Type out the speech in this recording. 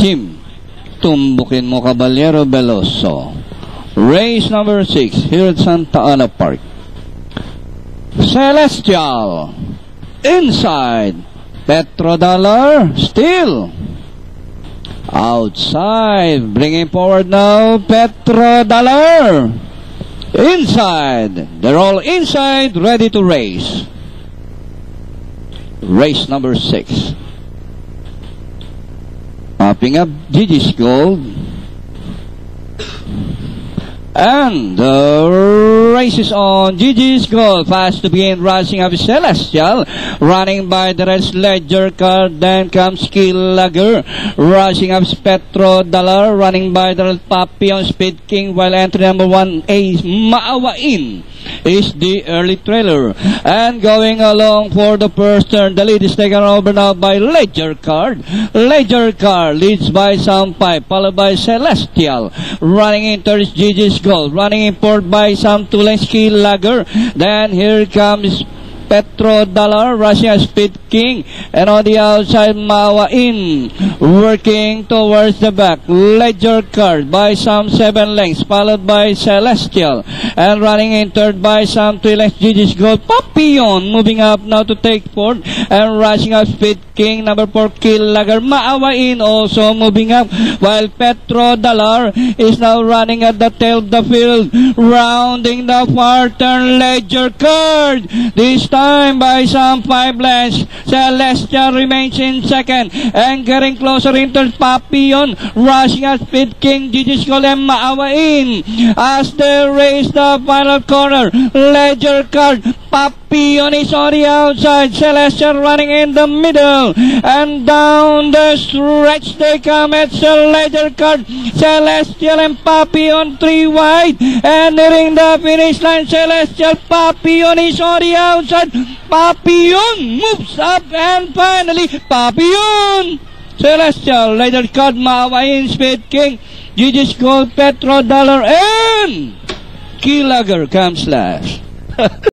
Jim, tumbukin mo Caballero Veloso. Race number 6 here at Santa Ana Park. Celestial, inside. Petrodollar, still. Outside, bringing forward now, Petrodollar. Inside, they're all inside, ready to race. Race number 6. Popping up Gigi's Gold. And the race is on. Gigi's Gold fast to begin, rushing up Celestial, running by the Red Ledger Card. Then comes Killager, rushing up Petrodollar, running by the Red Papillon Speed King, while entry number 1 Ace Maawain is the early trailer. And going along for the first turn, the lead is taken over now by Ledger Card. Ledger Card leads by some 5, followed by Celestial. Running in third is Gigi's Gold. Running in fourth by some 2 lengths Killager. Then here comes Petrodollar, rushing Speed King, and on the outside Maawain, working towards the back. Ledger Card by some 7 lengths, followed by Celestial, and running in third by some 3 lengths Gigi's Gold. Papillon moving up now to take fourth, and rushing up Speed King, number 4 Killager. Maawain also moving up, while Petrodollar is now running at the tail of the field, rounding the far turn. Ledger Card this time by some 5 lengths. Celestial remains in second, and getting closer into Papillon, rushing at Speed King, Gigi's Gold, and Maawain as they race the final corner. Ledger Card, Papillon is on the outside, Celestial running in the middle, and down the stretch they come at Ledger Card, Celestial, and Papillon 3 wide, and nearing the finish line. Celestial, Papillon is on the outside. Papillon moves up, and finally Papillon, Celestial, Ledger Card, Maawain, Speed King, Gigi's Gold, Petrodollar, and Killager comes last.